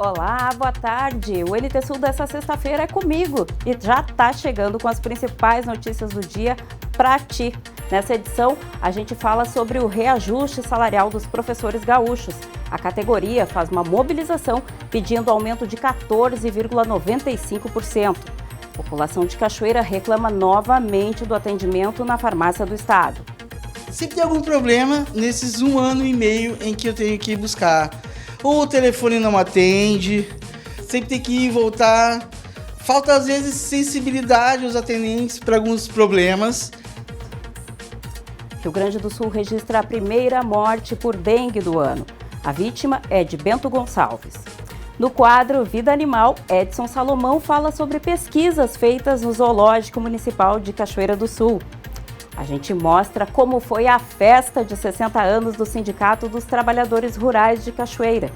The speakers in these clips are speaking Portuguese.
Olá, boa tarde. O NT Sul dessa sexta-feira é comigo e já está chegando com as principais notícias do dia para ti. Nessa edição, a gente fala sobre o reajuste salarial dos professores gaúchos. A categoria faz uma mobilização pedindo aumento de 14,95%. A população de Cachoeira reclama novamente do atendimento na farmácia do estado. Sempre tem algum problema nesses 1 ano e meio em que eu tenho que ir buscar. Ou o telefone não atende, sempre tem que ir e voltar. Falta, às vezes, sensibilidade aos atendentes para alguns problemas. Rio Grande do Sul registra a primeira morte por dengue do ano. A vítima é de Bento Gonçalves. No quadro Vida Animal, Edson Salomão fala sobre pesquisas feitas no Zoológico Municipal de Cachoeira do Sul. A gente mostra como foi a festa de 60 anos do Sindicato dos Trabalhadores Rurais de Cachoeira.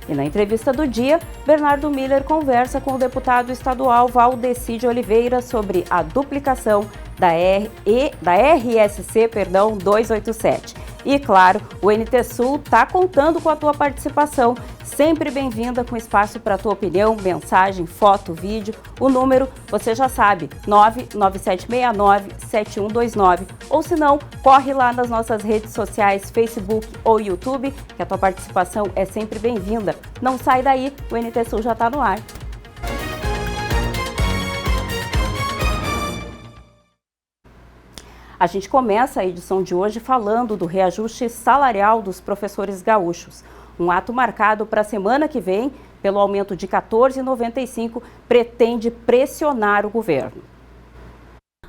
E na entrevista do dia, Bernardo Miller conversa com o deputado estadual Valdeci de Oliveira sobre a duplicação da RSC 287. E claro, o NT Sul está contando com a tua participação. Sempre bem-vinda, com espaço para a tua opinião, mensagem, foto, vídeo. O número, você já sabe, 99769-7129. Ou se não, corre lá nas nossas redes sociais, Facebook ou YouTube, que a tua participação é sempre bem-vinda. Não sai daí, o NT Sul já está no ar. A gente começa a edição de hoje falando do reajuste salarial dos professores gaúchos. Um ato marcado para a semana que vem, pelo aumento de 14,95, pretende pressionar o governo.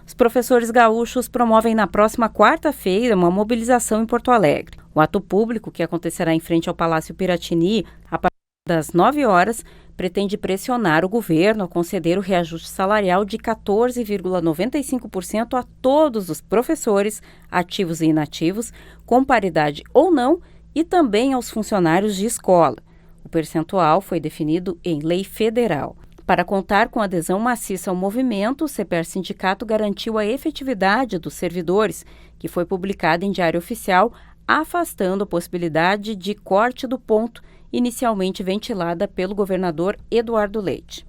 Os professores gaúchos promovem na próxima quarta-feira uma mobilização em Porto Alegre. O ato público, que acontecerá em frente ao Palácio Piratini, a partir das 9 horas, pretende pressionar o governo a conceder o reajuste salarial de 14,95% a todos os professores, ativos e inativos, com paridade ou não, e também aos funcionários de escola. O percentual foi definido em lei federal. Para contar com adesão maciça ao movimento, o CEPER Sindicato garantiu a efetividade dos servidores, que foi publicada em Diário Oficial, afastando a possibilidade de corte do ponto, inicialmente ventilada pelo governador Eduardo Leite.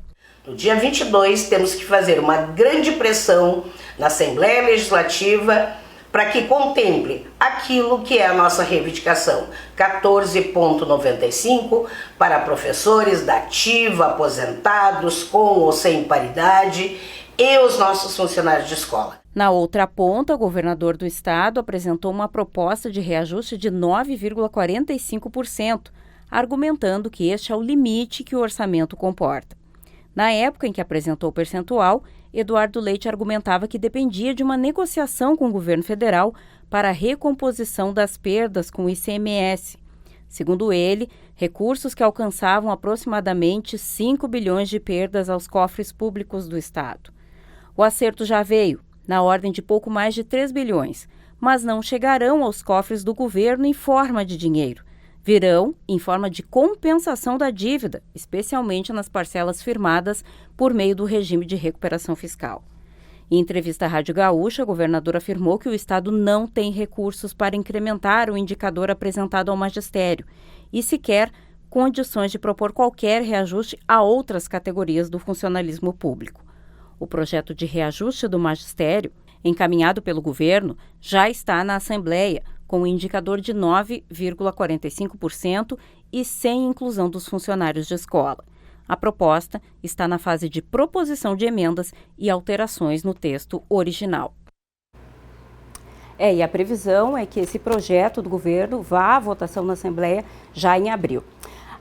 No dia 22, temos que fazer uma grande pressão na Assembleia Legislativa para que contemple aquilo que é a nossa reivindicação, 14,95 para professores da ativa, aposentados, com ou sem paridade, e os nossos funcionários de escola. Na outra ponta, o governador do estado apresentou uma proposta de reajuste de 9,45%, argumentando que este é o limite que o orçamento comporta. Na época em que apresentou o percentual, Eduardo Leite argumentava que dependia de uma negociação com o governo federal para a recomposição das perdas com o ICMS. Segundo ele, recursos que alcançavam aproximadamente 5 bilhões de perdas aos cofres públicos do estado. O acerto já veio, na ordem de pouco mais de 3 bilhões, mas não chegarão aos cofres do governo em forma de dinheiro. Virão em forma de compensação da dívida, especialmente nas parcelas firmadas por meio do regime de recuperação fiscal. Em entrevista à Rádio Gaúcha, o governador afirmou que o estado não tem recursos para incrementar o indicador apresentado ao magistério e sequer condições de propor qualquer reajuste a outras categorias do funcionalismo público. O projeto de reajuste do magistério, encaminhado pelo governo, já está na Assembleia, com um indicador de 9,45% e sem inclusão dos funcionários de escola. A proposta está na fase de proposição de emendas e alterações no texto original. E a previsão é que esse projeto do governo vá à votação na Assembleia já em abril.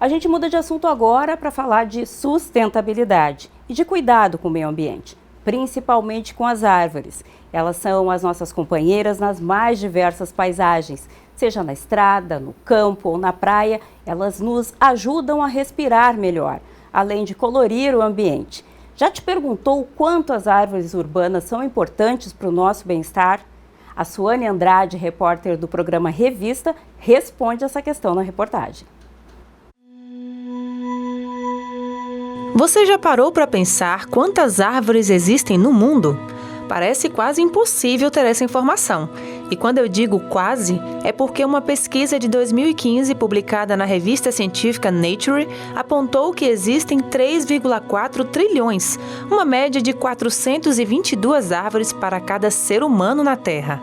A gente muda de assunto agora para falar de sustentabilidade e de cuidado com o meio ambiente, principalmente com as árvores. Elas são as nossas companheiras nas mais diversas paisagens, seja na estrada, no campo ou na praia, elas nos ajudam a respirar melhor, além de colorir o ambiente. Já te perguntou o quanto as árvores urbanas são importantes para o nosso bem-estar? A Suane Andrade, repórter do programa Revista, responde essa questão na reportagem. Você já parou para pensar quantas árvores existem no mundo? Parece quase impossível ter essa informação. E quando eu digo quase, é porque uma pesquisa de 2015, publicada na revista científica Nature, apontou que existem 3,4 trilhões, uma média de 422 árvores para cada ser humano na Terra.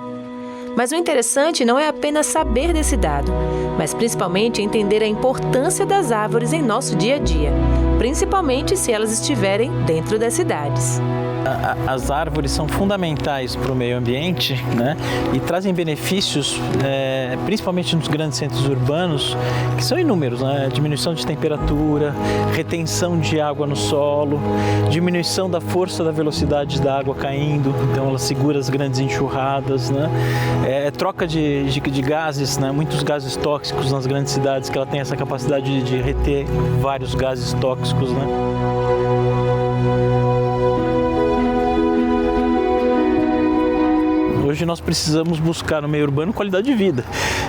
Mas o interessante não é apenas saber desse dado, mas principalmente entender a importância das árvores em nosso dia a dia, principalmente se elas estiverem dentro das cidades. As árvores são fundamentais para o meio ambiente, né? E trazem benefícios, principalmente nos grandes centros urbanos, que são inúmeros, né? Diminuição de temperatura, retenção de água no solo, diminuição da força da velocidade da água caindo, então ela segura as grandes enxurradas, né? Troca de gases, né? Muitos gases tóxicos nas grandes cidades, que ela tem essa capacidade de reter vários gases tóxicos, né? Hoje nós precisamos buscar no meio urbano qualidade de vida.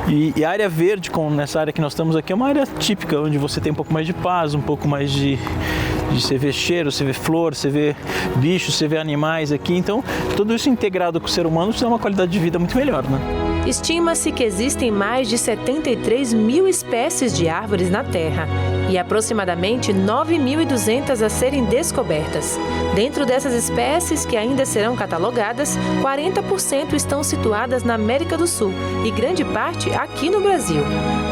E a área verde, nessa área que nós estamos aqui, é uma área típica, onde você tem um pouco mais de paz, um pouco mais de você vê cheiro, você vê flor, você vê bichos, você vê animais aqui. Então, tudo isso integrado com o ser humano, isso dá uma qualidade de vida muito melhor, né? Estima-se que existem mais de 73 mil espécies de árvores na Terra e aproximadamente 9.200 a serem descobertas. Dentro dessas espécies que ainda serão catalogadas, 40% estão situadas na América do Sul e grande parte aqui no Brasil.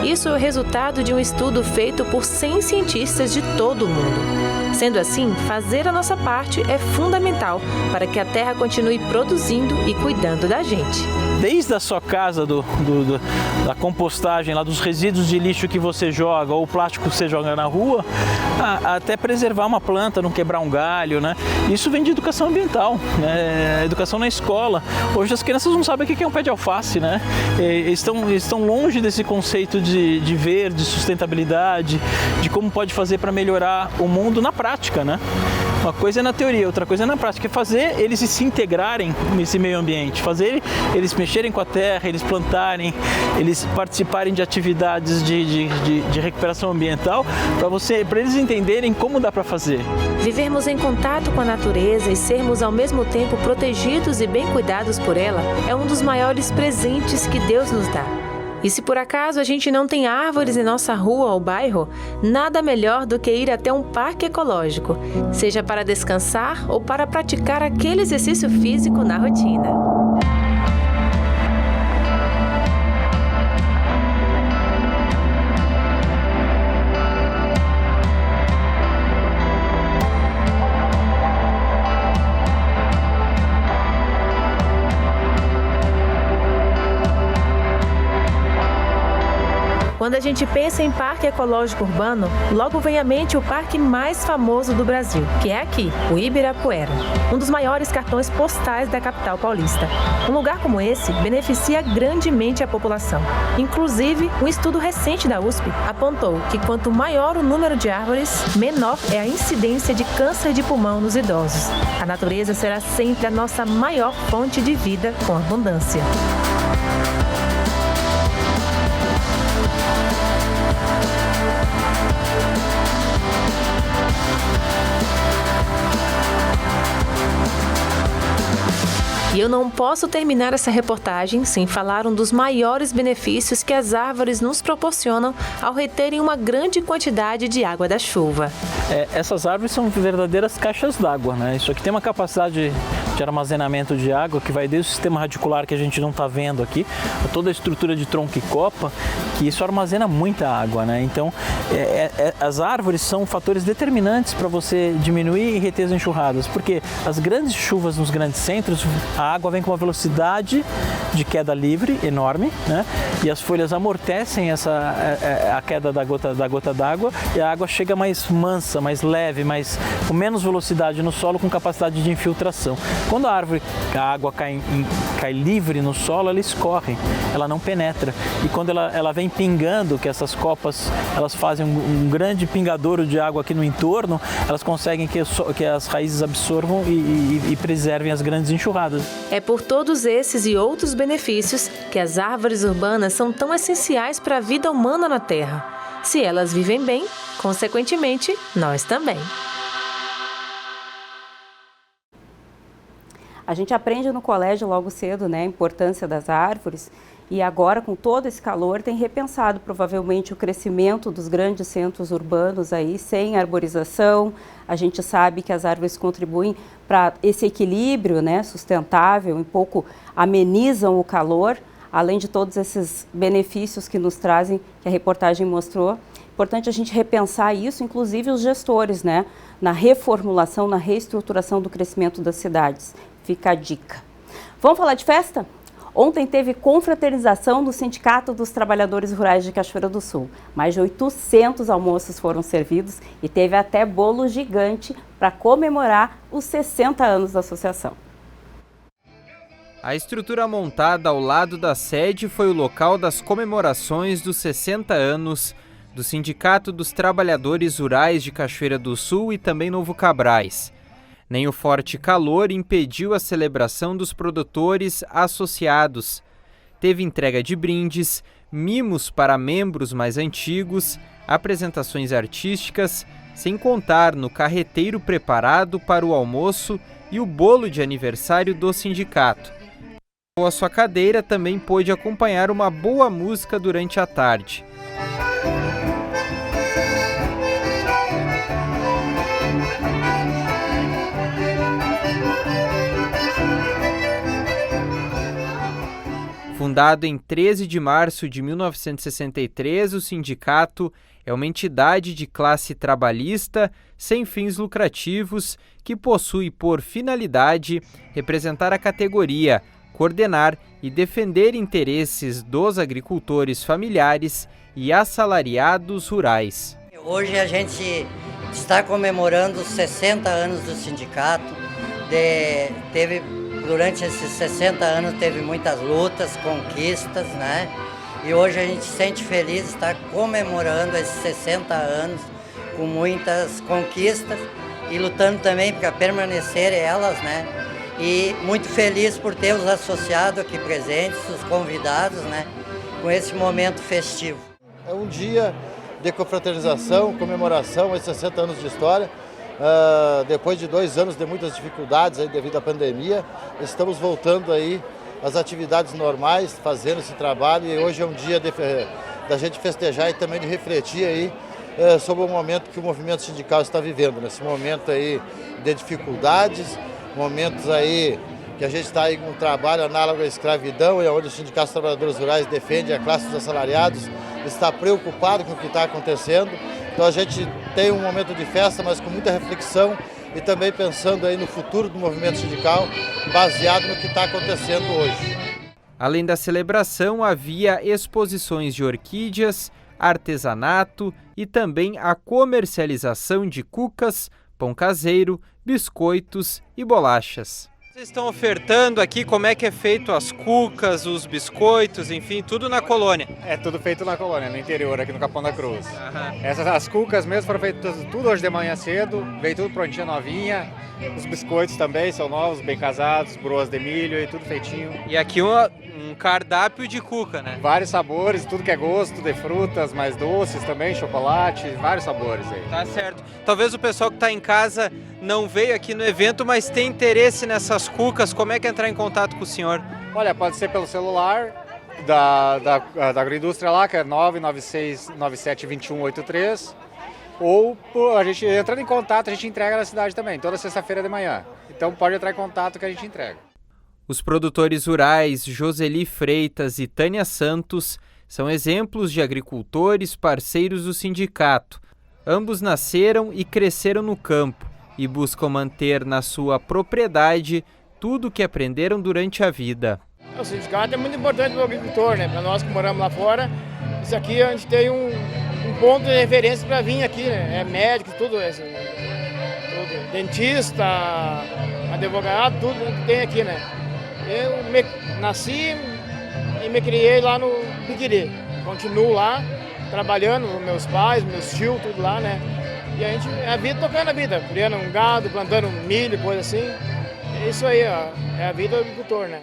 Isso é o resultado de um estudo feito por 100 cientistas de todo o mundo. Sendo assim, fazer a nossa parte é fundamental para que a Terra continue produzindo e cuidando da gente. Desde a sua casa, da compostagem, lá dos resíduos de lixo que você joga ou o plástico que você joga na rua, até preservar uma planta, não quebrar um galho, né? Isso vem de educação ambiental, né? Educação na escola. Hoje as crianças não sabem o que é um pé de alface, né? Estão longe desse conceito de verde, sustentabilidade, de como pode fazer para melhorar o mundo na prática, né? Uma coisa é na teoria, outra coisa é na prática. É fazer eles se integrarem nesse meio ambiente, fazer eles mexerem com a terra, eles plantarem, eles participarem de atividades de recuperação ambiental, para eles entenderem como dá para fazer. Vivermos em contato com a natureza e sermos ao mesmo tempo protegidos e bem cuidados por ela é um dos maiores presentes que Deus nos dá. E se por acaso a gente não tem árvores em nossa rua ou bairro, nada melhor do que ir até um parque ecológico, seja para descansar ou para praticar aquele exercício físico na rotina. Quando a gente pensa em parque ecológico urbano, logo vem à mente o parque mais famoso do Brasil, que é aqui, o Ibirapuera, um dos maiores cartões postais da capital paulista. Um lugar como esse beneficia grandemente a população. Inclusive, um estudo recente da USP apontou que quanto maior o número de árvores, menor é a incidência de câncer de pulmão nos idosos. A natureza será sempre a nossa maior fonte de vida com abundância. E eu não posso terminar essa reportagem sem falar um dos maiores benefícios que as árvores nos proporcionam ao reterem uma grande quantidade de água da chuva. Essas árvores são verdadeiras caixas d'água, né? Isso aqui tem uma capacidade de armazenamento de água que vai desde o sistema radicular que a gente não está vendo aqui, a toda a estrutura de tronco e copa, que isso armazena muita água, né? Então, as árvores são fatores determinantes para você diminuir e reter as enxurradas, porque as grandes chuvas nos grandes centros, a água vem com uma velocidade de queda livre enorme, né? E as folhas amortecem a queda da gota d'água e a água chega mais mansa, mais leve, com menos velocidade no solo, com capacidade de infiltração. Quando a água cai livre no solo, ela escorre, ela não penetra. E quando ela vem pingando, que essas copas elas fazem um grande pingadouro de água aqui no entorno, elas conseguem que as raízes absorvam e preservem as grandes enxurradas. É por todos esses e outros benefícios que as árvores urbanas são tão essenciais para a vida humana na Terra. Se elas vivem bem, consequentemente, nós também. A gente aprende no colégio logo cedo, né, a importância das árvores, e agora com todo esse calor tem repensado provavelmente o crescimento dos grandes centros urbanos aí sem arborização. A gente sabe que as árvores contribuem para esse equilíbrio, né, sustentável, um pouco amenizam o calor, além de todos esses benefícios que nos trazem, que a reportagem mostrou. Importante a gente repensar isso, inclusive os gestores, né, na reformulação, na reestruturação do crescimento das cidades. Fica a dica. Vamos falar de festa? Ontem teve confraternização do Sindicato dos Trabalhadores Rurais de Cachoeira do Sul. Mais de 800 almoços foram servidos e teve até bolo gigante para comemorar os 60 anos da associação. A estrutura montada ao lado da sede foi o local das comemorações dos 60 anos do Sindicato dos Trabalhadores Rurais de Cachoeira do Sul e também Novo Cabrais. Nem o forte calor impediu a celebração dos produtores associados. Teve entrega de brindes, mimos para membros mais antigos, apresentações artísticas, sem contar no carreteiro preparado para o almoço e o bolo de aniversário do sindicato. A sua cadeira também pôde acompanhar uma boa música durante a tarde. Fundado em 13 de março de 1963, o sindicato é uma entidade de classe trabalhista sem fins lucrativos que possui por finalidade representar a categoria, coordenar e defender interesses dos agricultores familiares e assalariados rurais. Hoje a gente está comemorando os 60 anos do sindicato. Durante esses 60 anos teve muitas lutas, conquistas, né? E hoje a gente se sente feliz de estar comemorando esses 60 anos com muitas conquistas e lutando também para permanecer elas, né? E muito feliz por ter os associados aqui presentes, os convidados, né? Com esse momento festivo. É um dia de confraternização, comemoração aos 60 anos de história. Depois de 2 anos de muitas dificuldades aí devido à pandemia, estamos voltando aí às atividades normais, fazendo esse trabalho, e hoje é um dia da gente festejar e também de refletir aí sobre o momento que o movimento sindical está vivendo, nesse momento aí de dificuldades, momentos aí que a gente está aí com um trabalho análogo à escravidão, e onde o Sindicato dos Trabalhadores Rurais defende a classe dos assalariados, está preocupado com o que está acontecendo. Então a gente tem um momento de festa, mas com muita reflexão e também pensando aí no futuro do movimento sindical, baseado no que está acontecendo hoje. Além da celebração, havia exposições de orquídeas, artesanato e também a comercialização de cucas, pão caseiro, biscoitos e bolachas. Vocês estão ofertando aqui como é que é feito as cucas, os biscoitos, enfim, tudo na colônia? É tudo feito na colônia, no interior, aqui no Capão da Cruz. As cucas mesmo foram feitas tudo hoje de manhã cedo, veio tudo prontinho, novinha. Os biscoitos também são novos, bem casados, broas de milho e tudo feitinho. E aqui um cardápio de cuca, né? Vários sabores, tudo que é gosto, de frutas, mais doces também, chocolate, vários sabores aí. Tá certo. Talvez o pessoal que está em casa não veio aqui no evento, mas tem interesse nessas cucas. Como é que entrar em contato com o senhor? Olha, pode ser pelo celular da agroindústria lá, que é 996972183. Ou a gente entrando em contato, a gente entrega na cidade também, toda sexta-feira de manhã. Então pode entrar em contato que a gente entrega. Os produtores rurais Joseli Freitas e Tânia Santos são exemplos de agricultores parceiros do sindicato. Ambos nasceram e cresceram no campo e buscam manter na sua propriedade tudo o que aprenderam durante a vida. O sindicato é muito importante para o agricultor, né? Para nós que moramos lá fora, isso aqui a gente tem um ponto de referência para vir aqui, né? É médico, tudo, dentista, advogado, tudo tem aqui, né? Eu nasci e me criei lá no Piquiri. Continuo lá, trabalhando com meus pais, meus tios, tudo lá, né? E a gente, a vida tocando a vida, criando um gado, plantando milho, coisa assim. É isso aí, ó, é a vida do agricultor, né?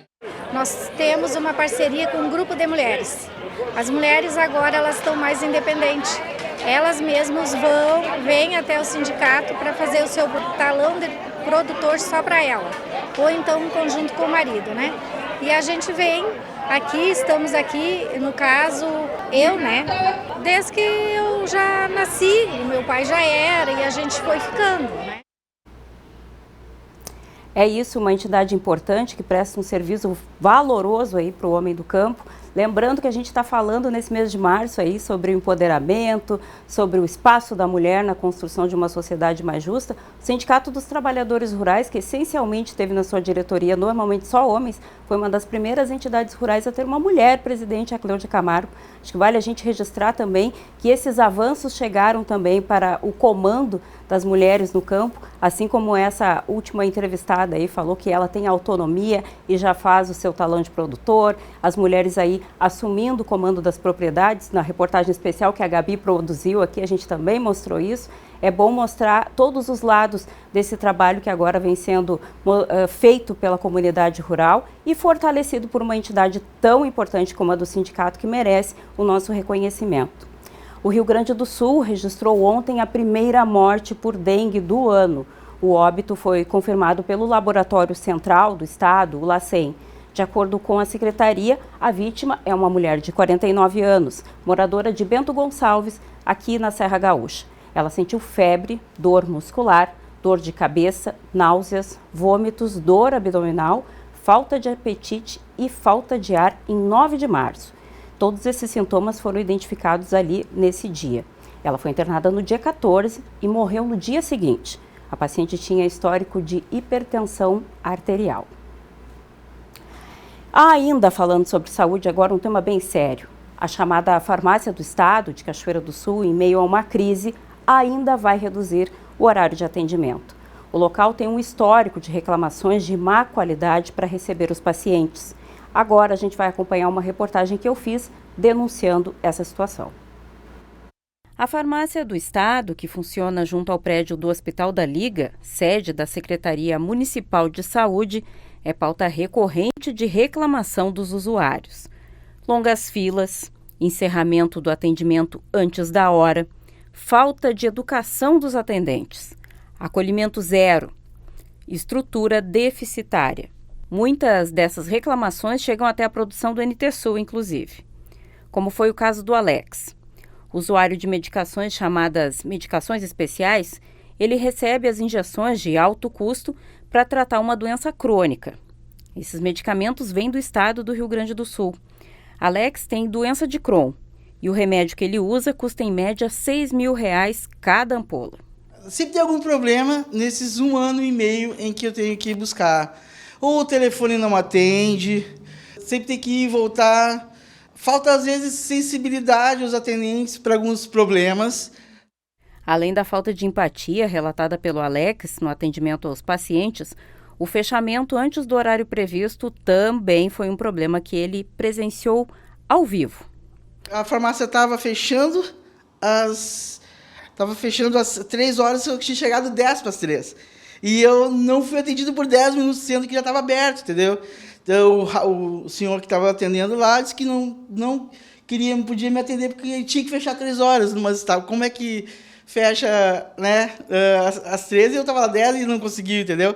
Nós temos uma parceria com um grupo de mulheres. As mulheres agora elas estão mais independentes. Elas mesmas vêm até o sindicato para fazer o seu talão de produtor só para ela. ou então em conjunto com o marido, né? E a gente vem aqui, estamos aqui, no caso, eu, né? Desde que eu já nasci, o meu pai já era e a gente foi ficando, né? É isso, uma entidade importante que presta um serviço valoroso aí para o homem do campo. Lembrando que a gente está falando nesse mês de março aí sobre o empoderamento, sobre o espaço da mulher na construção de uma sociedade mais justa. O Sindicato dos Trabalhadores Rurais, que essencialmente teve na sua diretoria normalmente só homens, foi uma das primeiras entidades rurais a ter uma mulher presidente, a Cleude Camargo. Acho que vale a gente registrar também que esses avanços chegaram também para o comando das mulheres no campo, assim como essa última entrevistada aí falou que ela tem autonomia e já faz o seu talão de produtor, as mulheres aí assumindo o comando das propriedades. Na reportagem especial que a Gabi produziu aqui, a gente também mostrou isso. É bom mostrar todos os lados desse trabalho que agora vem sendo feito pela comunidade rural e fortalecido por uma entidade tão importante como a do sindicato, que merece o nosso reconhecimento. O Rio Grande do Sul registrou ontem a primeira morte por dengue do ano. O óbito foi confirmado pelo Laboratório Central do Estado, o LACEN. De acordo com a secretaria, a vítima é uma mulher de 49 anos, moradora de Bento Gonçalves, aqui na Serra Gaúcha. Ela sentiu febre, dor muscular, dor de cabeça, náuseas, vômitos, dor abdominal, falta de apetite e falta de ar em 9 de março. Todos esses sintomas foram identificados ali nesse dia. Ela foi internada no dia 14 e morreu no dia seguinte. A paciente tinha histórico de hipertensão arterial. Ainda falando sobre saúde, agora um tema bem sério. A chamada Farmácia do Estado de Cachoeira do Sul, em meio a uma crise, ainda vai reduzir o horário de atendimento. O local tem um histórico de reclamações de má qualidade para receber os pacientes. Agora a gente vai acompanhar uma reportagem que eu fiz denunciando essa situação. A Farmácia do Estado, que funciona junto ao prédio do Hospital da Liga, sede da Secretaria Municipal de Saúde, é pauta recorrente de reclamação dos usuários. Longas filas, encerramento do atendimento antes da hora, falta de educação dos atendentes, acolhimento zero, estrutura deficitária. Muitas dessas reclamações chegam até a produção do NTSul, inclusive, como foi o caso do Alex. Usuário de medicações chamadas medicações especiais, ele recebe as injeções de alto custo para tratar uma doença crônica. Esses medicamentos vêm do estado do Rio Grande do Sul. Alex tem doença de Crohn e o remédio que ele usa custa em média R$6.000 cada ampola. Sempre tem algum problema nesses 1 ano e meio em que eu tenho que ir buscar. Ou o telefone não atende, sempre tem que ir e voltar. Falta, às vezes, sensibilidade aos atendentes para alguns problemas. Além da falta de empatia relatada pelo Alex no atendimento aos pacientes, o fechamento antes do horário previsto também foi um problema que ele presenciou ao vivo. A farmácia estava fechando às 3 horas, eu tinha chegado 10 para as 3. E eu não fui atendido por 10 minutos, sendo que já estava aberto, entendeu? Então, o senhor que estava atendendo lá disse que não podia me atender porque ele tinha que fechar 3 horas. Mas como é que fecha, né, às 13 e eu estava lá 10 e não conseguiu, entendeu?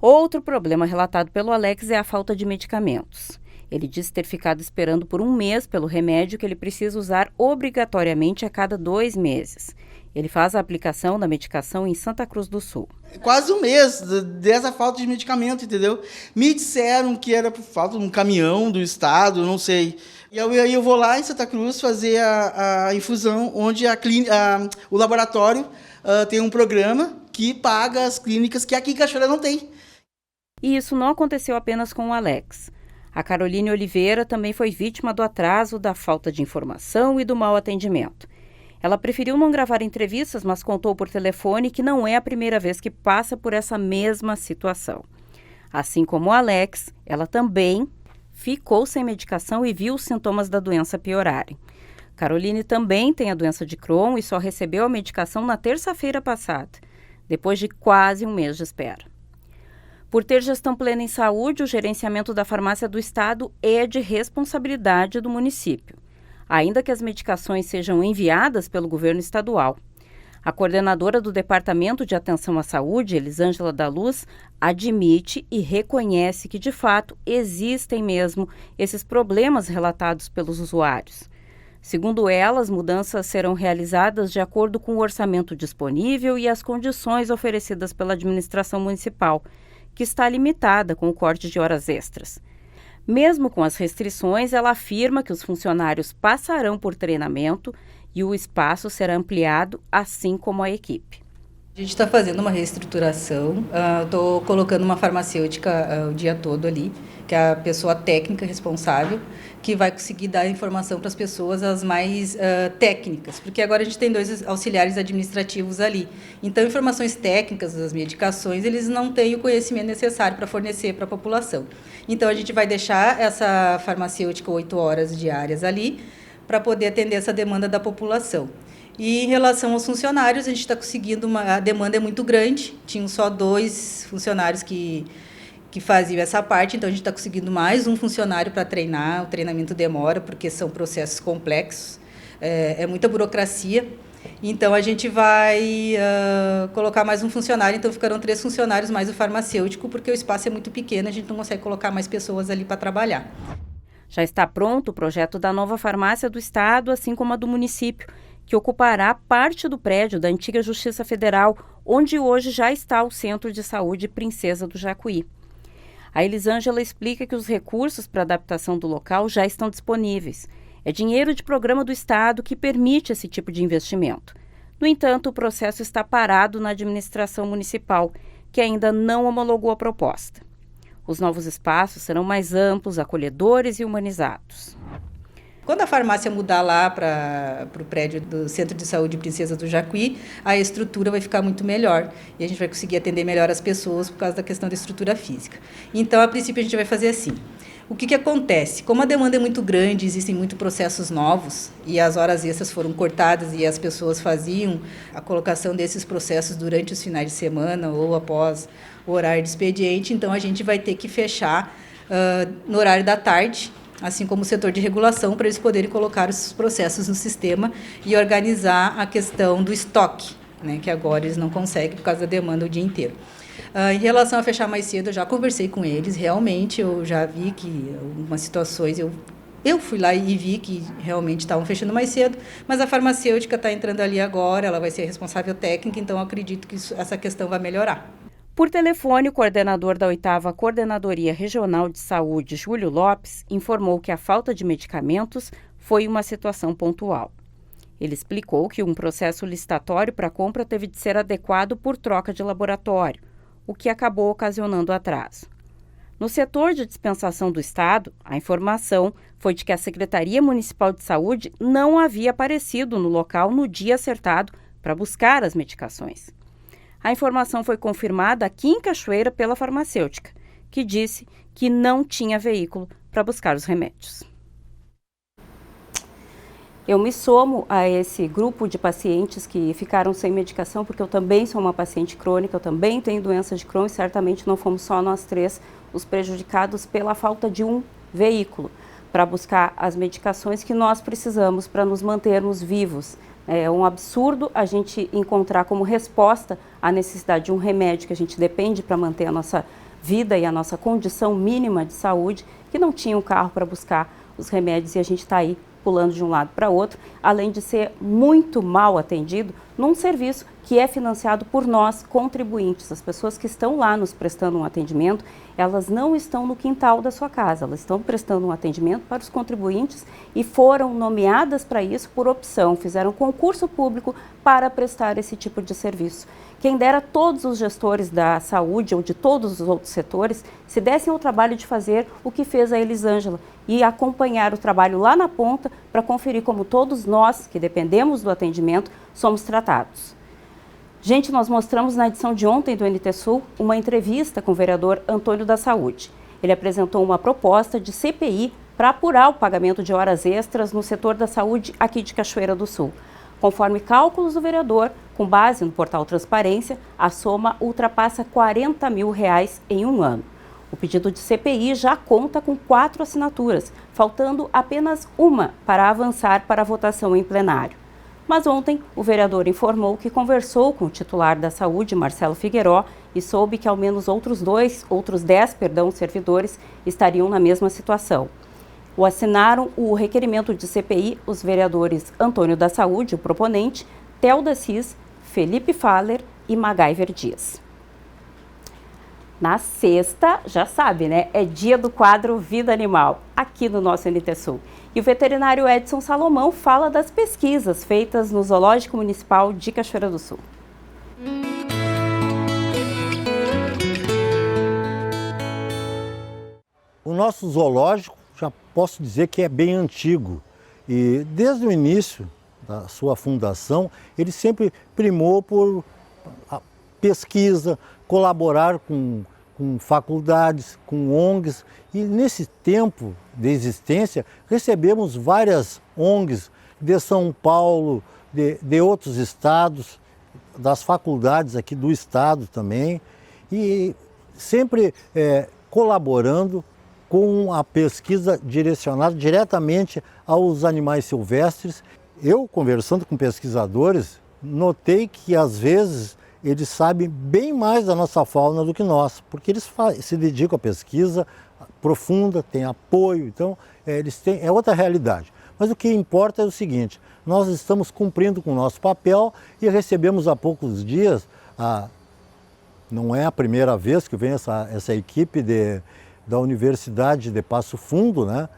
Outro problema relatado pelo Alex é a falta de medicamentos. Ele disse ter ficado esperando por 1 mês pelo remédio que ele precisa usar obrigatoriamente a cada 2 meses. Ele faz a aplicação da medicação em Santa Cruz do Sul. Quase 1 mês dessa falta de medicamento, entendeu? Me disseram que era por falta de um caminhão do estado, não sei. E aí eu vou lá em Santa Cruz fazer a infusão, onde o laboratório tem um programa que paga as clínicas que aqui em Cachoeira não tem. E isso não aconteceu apenas com o Alex. A Caroline Oliveira também foi vítima do atraso, da falta de informação e do mau atendimento. Ela preferiu não gravar entrevistas, mas contou por telefone que não é a primeira vez que passa por essa mesma situação. Assim como o Alex, ela também ficou sem medicação e viu os sintomas da doença piorarem. Caroline também tem a doença de Crohn e só recebeu a medicação na terça-feira passada, depois de quase 1 mês de espera. Por ter gestão plena em saúde, o gerenciamento da Farmácia do Estado é de responsabilidade do município, ainda que as medicações sejam enviadas pelo governo estadual. A coordenadora do Departamento de Atenção à Saúde, Elisângela da Luz, admite e reconhece que, de fato, existem mesmo esses problemas relatados pelos usuários. Segundo ela, as mudanças serão realizadas de acordo com o orçamento disponível e as condições oferecidas pela administração municipal, que está limitada com o corte de horas extras. Mesmo com as restrições, ela afirma que os funcionários passarão por treinamento e o espaço será ampliado, assim como a equipe. A gente está fazendo uma reestruturação, estou colocando uma farmacêutica o dia todo ali, que é a pessoa técnica responsável, que vai conseguir dar informação para as pessoas as mais técnicas, porque agora a gente tem 2 auxiliares administrativos ali. Então, informações técnicas das medicações, eles não têm o conhecimento necessário para fornecer para a população. Então, a gente vai deixar essa farmacêutica 8 horas diárias ali, para poder atender essa demanda da população. E em relação aos funcionários, a gente está conseguindo, a demanda é muito grande, tinham só 2 funcionários que faziam essa parte, então a gente está conseguindo mais um funcionário para treinar, o treinamento demora, porque são processos complexos, é muita burocracia, então a gente vai colocar mais um funcionário, então ficarão 3 funcionários mais o farmacêutico, porque o espaço é muito pequeno, a gente não consegue colocar mais pessoas ali para trabalhar. Já está pronto o projeto da nova farmácia do estado, assim como a do município, que ocupará parte do prédio da antiga Justiça Federal, onde hoje já está o Centro de Saúde Princesa do Jacuí. A Elisângela explica que os recursos para adaptação do local já estão disponíveis. É dinheiro de programa do estado que permite esse tipo de investimento. No entanto, o processo está parado na administração municipal, que ainda não homologou a proposta. Os novos espaços serão mais amplos, acolhedores e humanizados. Quando a farmácia mudar lá para o prédio do Centro de Saúde Princesa do Jacuí, a estrutura vai ficar muito melhor e a gente vai conseguir atender melhor as pessoas por causa da questão da estrutura física. Então, a princípio, a gente vai fazer assim. O que acontece? Como a demanda é muito grande, existem muitos processos novos e as horas extras foram cortadas e as pessoas faziam a colocação desses processos durante os finais de semana ou após o horário de expediente, então a gente vai ter que fechar no horário da tarde, assim como o setor de regulação, para eles poderem colocar os processos no sistema e organizar a questão do estoque, né, que agora eles não conseguem por causa da demanda o dia inteiro. Em relação a fechar mais cedo, eu já conversei com eles, realmente eu já vi que algumas situações eu fui lá e vi que realmente estavam fechando mais cedo, mas a farmacêutica está entrando ali agora, ela vai ser responsável técnica, então eu acredito que essa questão vai melhorar. Por telefone, o coordenador da 8ª Coordenadoria Regional de Saúde, Júlio Lopes, informou que a falta de medicamentos foi uma situação pontual. Ele explicou que um processo licitatório para a compra teve de ser adequado por troca de laboratório, o que acabou ocasionando atraso. No setor de dispensação do Estado, a informação foi de que a Secretaria Municipal de Saúde não havia aparecido no local no dia acertado para buscar as medicações. A informação foi confirmada aqui em Cachoeira pela farmacêutica, que disse que não tinha veículo para buscar os remédios. Eu me somo a esse grupo de pacientes que ficaram sem medicação, porque eu também sou uma paciente crônica, eu também tenho doença de Crohn e certamente não fomos só nós 3 os prejudicados pela falta de um veículo para buscar as medicações que nós precisamos para nos mantermos vivos. É um absurdo a gente encontrar como resposta à necessidade de um remédio que a gente depende para manter a nossa vida e a nossa condição mínima de saúde, que não tinha um carro para buscar os remédios e a gente está aí pulando de um lado para outro, além de ser muito mal atendido num serviço que é financiado por nós, contribuintes. As pessoas que estão lá nos prestando um atendimento, elas não estão no quintal da sua casa, elas estão prestando um atendimento para os contribuintes e foram nomeadas para isso por opção, fizeram concurso público para prestar esse tipo de serviço. Quem dera todos os gestores da saúde ou de todos os outros setores se dessem ao trabalho de fazer o que fez a Elisângela e acompanhar o trabalho lá na ponta para conferir como todos nós, que dependemos do atendimento, somos tratados. Gente, nós mostramos na edição de ontem do NT Sul uma entrevista com o vereador Antônio da Saúde. Ele apresentou uma proposta de CPI para apurar o pagamento de horas extras no setor da saúde aqui de Cachoeira do Sul. Conforme cálculos do vereador, com base no portal Transparência, a soma ultrapassa R$40 mil em um ano. O pedido de CPI já conta com 4 assinaturas, faltando apenas uma para avançar para a votação em plenário. Mas ontem, o vereador informou que conversou com o titular da Saúde, Marcelo Figueiró, e soube que ao menos outros 10 servidores estariam na mesma situação. Assinaram o requerimento de CPI os vereadores Antônio da Saúde, o proponente, Telda Cis, Felipe Faller e MacGyver Dias. Na sexta, já sabe, né? É dia do quadro Vida Animal, aqui no nosso NT Sul. E o veterinário Edson Salomão fala das pesquisas feitas no Zoológico Municipal de Cachoeira do Sul. O nosso zoológico, já posso dizer que é bem antigo. E desde o início da sua fundação, ele sempre primou por a pesquisa, colaborar com faculdades, com ONGs. E nesse tempo de existência, recebemos várias ONGs de São Paulo, de outros estados, das faculdades aqui do estado também, e sempre colaborando com a pesquisa direcionada diretamente aos animais silvestres. Eu, conversando com pesquisadores, notei que às vezes eles sabem bem mais da nossa fauna do que nós, porque eles se dedicam à pesquisa profunda, têm apoio, então é outra realidade. Mas o que importa é o seguinte: nós estamos cumprindo com o nosso papel e recebemos há poucos dias, não é a primeira vez que vem essa equipe da Universidade de Passo Fundo, né,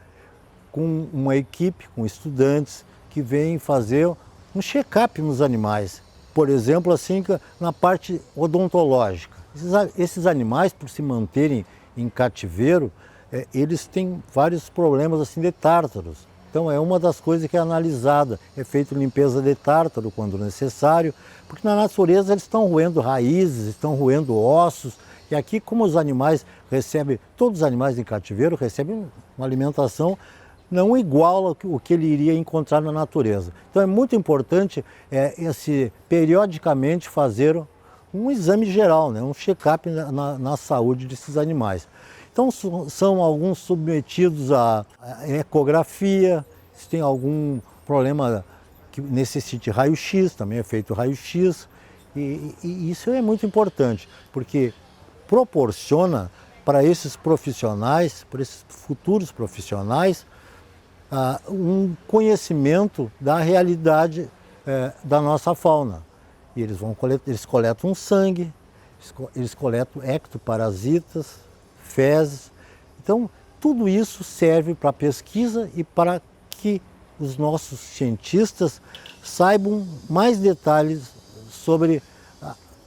com uma equipe, com estudantes que vêm fazer um check-up nos animais. Por exemplo, assim, na parte odontológica. Esses animais, por se manterem em cativeiro, eles têm vários problemas assim de tártaros. Então é uma das coisas que é analisada, é feita limpeza de tártaro quando necessário, porque na natureza eles estão roendo raízes, estão roendo ossos, e aqui, como os animais todos os animais em cativeiro recebem uma alimentação não igual ao que ele iria encontrar na natureza. Então é muito importante periodicamente fazer um exame geral, né, um check-up na saúde desses animais. Então são alguns submetidos à ecografia, se tem algum problema que necessite raio-x, também é feito raio-x, e isso é muito importante, porque proporciona para esses profissionais, para esses futuros profissionais, um conhecimento da realidade da nossa fauna. E eles coletam sangue, eles coletam ectoparasitas, fezes. Então, tudo isso serve para pesquisa e para que os nossos cientistas saibam mais detalhes sobre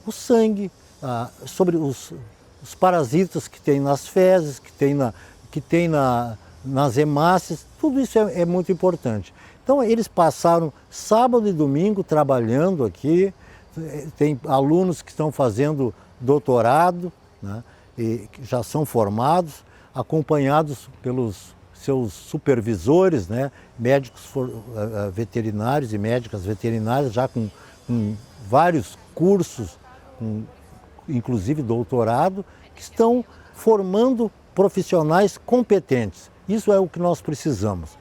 o sangue, sobre os parasitas que tem nas fezes, que tem nas hemácias. Tudo isso é muito importante. Então, eles passaram sábado e domingo trabalhando aqui. Tem alunos que estão fazendo doutorado, né, e que já são formados, acompanhados pelos seus supervisores, né, médicos veterinários e médicas veterinárias, já com vários cursos, inclusive doutorado, que estão formando profissionais competentes. Isso é o que nós precisamos.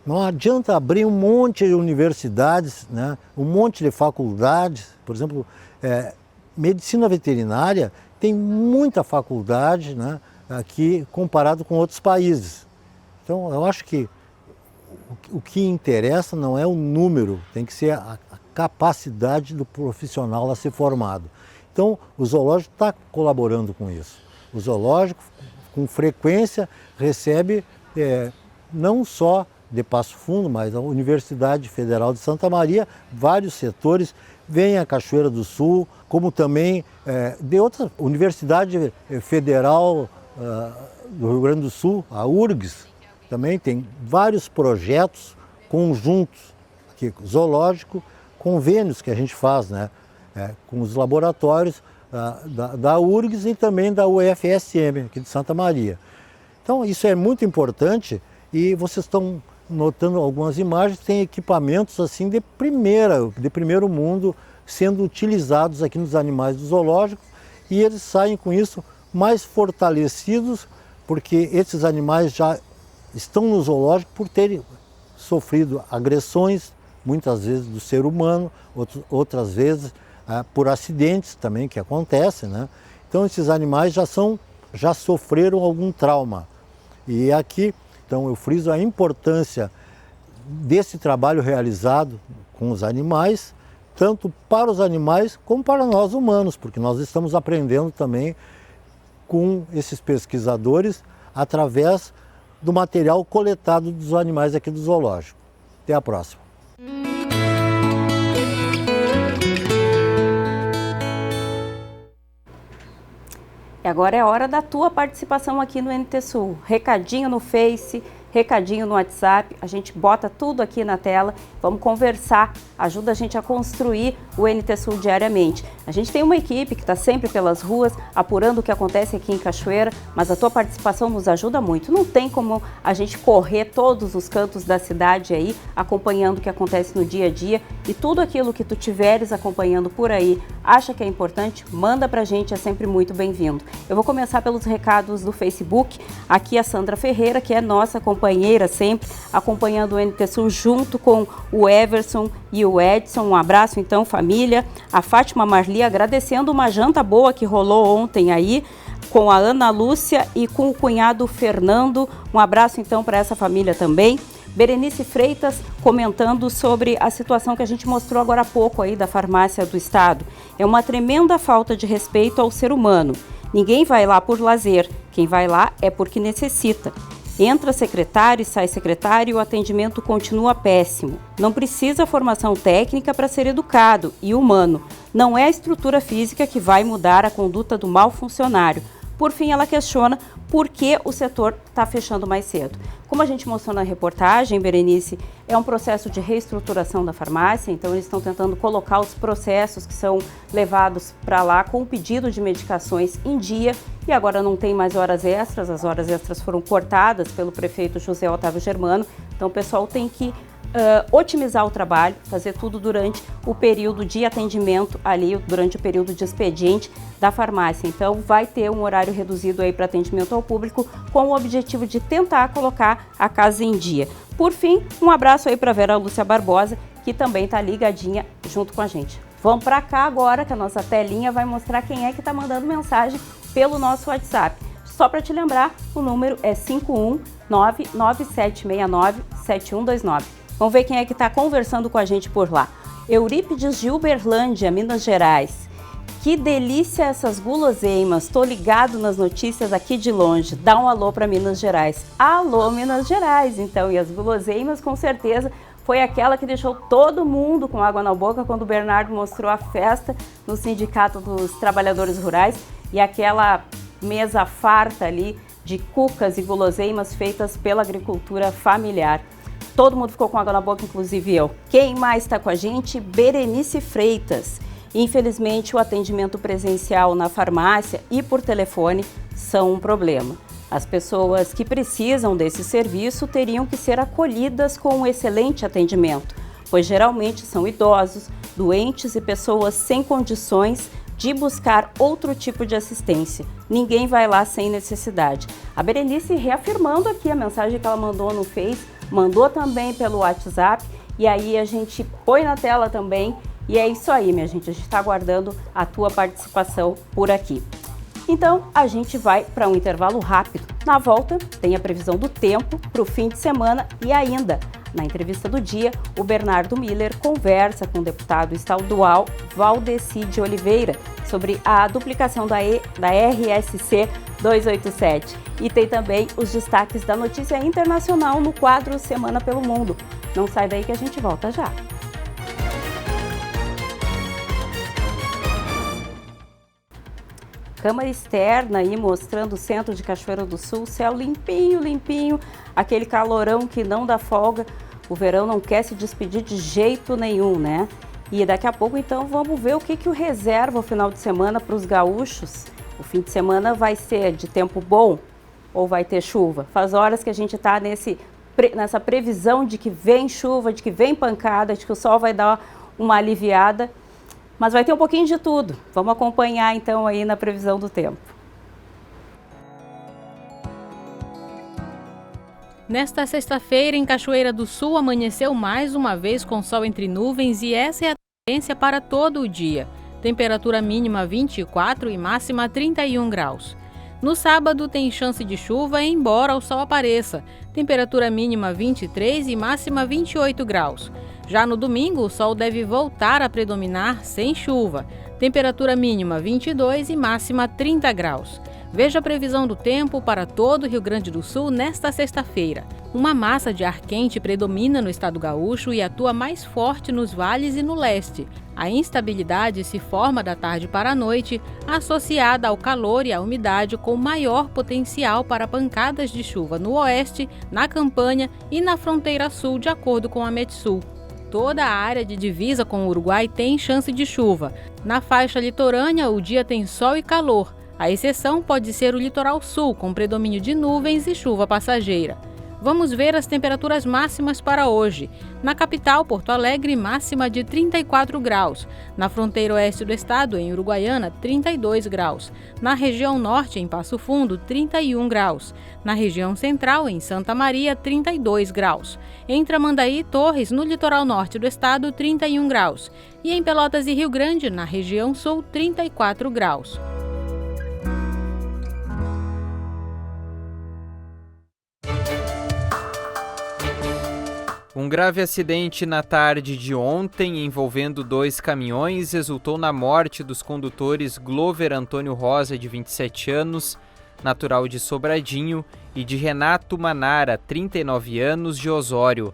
Não adianta abrir um monte de universidades, né, um monte de faculdades. Por exemplo, medicina veterinária tem muita faculdade, né, aqui comparado com outros países. Então, eu acho que o que interessa não é o número, tem que ser a capacidade do profissional a ser formado. Então, o zoológico está colaborando com isso. O zoológico, com frequência, recebe não só de Passo Fundo, mas a Universidade Federal de Santa Maria, vários setores, vem a Cachoeira do Sul, como também de outra Universidade Federal do Rio Grande do Sul, a URGS, também tem vários projetos conjuntos, aqui, zoológico, convênios que a gente faz, né, com os laboratórios da URGS e também da UFSM, aqui de Santa Maria. Então, isso é muito importante e vocês estão notando algumas imagens, tem equipamentos assim de primeiro mundo sendo utilizados aqui nos animais do zoológico e eles saem com isso mais fortalecidos, porque esses animais já estão no zoológico por terem sofrido agressões muitas vezes do ser humano, outras vezes por acidentes também que acontecem, né? Então esses animais já sofreram algum trauma. E aqui, então eu friso a importância desse trabalho realizado com os animais, tanto para os animais como para nós humanos, porque nós estamos aprendendo também com esses pesquisadores através do material coletado dos animais aqui do zoológico. Até a próxima. E agora é a hora da tua participação aqui no NT Sul. Recadinho no Face, recadinho no WhatsApp, a gente bota tudo aqui na tela, vamos conversar, ajuda a gente a construir o NT Sul diariamente. A gente tem uma equipe que está sempre pelas ruas, apurando o que acontece aqui em Cachoeira, mas a tua participação nos ajuda muito. Não tem como a gente correr todos os cantos da cidade aí, acompanhando o que acontece no dia a dia, e tudo aquilo que tu tiveres acompanhando por aí, acha que é importante, manda pra gente, é sempre muito bem-vindo. Eu vou começar pelos recados do Facebook, aqui a Sandra Ferreira, que é nossa companheira sempre, acompanhando o NT Sul junto com o Everson e o Edson. Um abraço então, família. A Fátima Marli agradecendo uma janta boa que rolou ontem aí, com a Ana Lúcia e com o cunhado Fernando. Um abraço então para essa família também. Berenice Freitas comentando sobre a situação que a gente mostrou agora há pouco aí da farmácia do estado. É uma tremenda falta de respeito ao ser humano. Ninguém vai lá por lazer, quem vai lá é porque necessita. Entra secretário e sai secretário e o atendimento continua péssimo. Não precisa formação técnica para ser educado e humano. Não é a estrutura física que vai mudar a conduta do mau funcionário. Por fim, ela questiona por que o setor está fechando mais cedo. Como a gente mostrou na reportagem, Berenice, é um processo de reestruturação da farmácia, então eles estão tentando colocar os processos que são levados para lá com o pedido de medicações em dia, e agora não tem mais horas extras, as horas extras foram cortadas pelo prefeito José Otávio Germano, então o pessoal tem que otimizar o trabalho, fazer tudo durante o período de atendimento ali, durante o período de expediente da farmácia. Então vai ter um horário reduzido aí para atendimento ao público com o objetivo de tentar colocar a casa em dia. Por fim, um abraço aí para Vera Lúcia Barbosa, que também está ligadinha junto com a gente. Vamos para cá agora, que a nossa telinha vai mostrar quem é que está mandando mensagem pelo nosso WhatsApp. Só para te lembrar, o número é 51997697129. Vamos ver quem é que está conversando com a gente por lá. Eurípides de Uberlândia, Minas Gerais. Que delícia essas guloseimas, tô ligado nas notícias aqui de longe. Dá um alô para Minas Gerais. Alô, Minas Gerais, então. E as guloseimas, com certeza, foi aquela que deixou todo mundo com água na boca quando o Bernardo mostrou a festa no Sindicato dos Trabalhadores Rurais e aquela mesa farta ali de cucas e guloseimas feitas pela agricultura familiar. Todo mundo ficou com água na boca, inclusive eu. Quem mais está com a gente? Berenice Freitas. Infelizmente, o atendimento presencial na farmácia e por telefone são um problema. As pessoas que precisam desse serviço teriam que ser acolhidas com um excelente atendimento, pois geralmente são idosos, doentes e pessoas sem condições de buscar outro tipo de assistência. Ninguém vai lá sem necessidade. A Berenice reafirmando aqui a mensagem que ela mandou no Face, mandou também pelo WhatsApp, e aí a gente põe na tela também. E é isso aí, minha gente, a gente está aguardando a tua participação por aqui. Então, a gente vai para um intervalo rápido. Na volta, tem a previsão do tempo para o fim de semana e ainda, na entrevista do dia, o Bernardo Miller conversa com o deputado estadual Valdeci de Oliveira sobre a duplicação da RSC 287. E tem também os destaques da notícia internacional no quadro Semana pelo Mundo. Não sai daí que a gente volta já. Câmara externa aí mostrando o centro de Cachoeira do Sul, céu limpinho, limpinho, aquele calorão que não dá folga. O verão não quer se despedir de jeito nenhum, né? E daqui a pouco, então, vamos ver o que o reserva o final de semana para os gaúchos. O fim de semana vai ser de tempo bom ou vai ter chuva? Faz horas que a gente está nessa previsão de que vem chuva, de que vem pancada, de que o sol vai dar uma aliviada. Mas vai ter um pouquinho de tudo. Vamos acompanhar então aí na previsão do tempo. Nesta sexta-feira, em Cachoeira do Sul, amanheceu mais uma vez com sol entre nuvens e essa é a tendência para todo o dia. Temperatura mínima 24 e máxima 31 graus. No sábado tem chance de chuva, embora o sol apareça. Temperatura mínima 23 e máxima 28 graus. Já no domingo, o sol deve voltar a predominar sem chuva. Temperatura mínima 22 e máxima 30 graus. Veja a previsão do tempo para todo o Rio Grande do Sul nesta sexta-feira. Uma massa de ar quente predomina no estado gaúcho e atua mais forte nos vales e no leste. A instabilidade se forma da tarde para a noite, associada ao calor e à umidade com maior potencial para pancadas de chuva no oeste, na campanha e na fronteira sul, de acordo com a Metsul. Toda a área de divisa com o Uruguai tem chance de chuva. Na faixa litorânea, o dia tem sol e calor. A exceção pode ser o litoral sul, com predomínio de nuvens e chuva passageira. Vamos ver as temperaturas máximas para hoje. Na capital, Porto Alegre, máxima de 34 graus. Na fronteira oeste do estado, em Uruguaiana, 32 graus. Na região norte, em Passo Fundo, 31 graus. Na região central, em Santa Maria, 32 graus. Em Tramandaí e Torres, no litoral norte do estado, 31 graus. E em Pelotas e Rio Grande, na região sul, 34 graus. Um grave acidente na tarde de ontem envolvendo 2 caminhões resultou na morte dos condutores Glover Antônio Rosa, de 27 anos, natural de Sobradinho, e de Renato Manara, 39 anos, de Osório.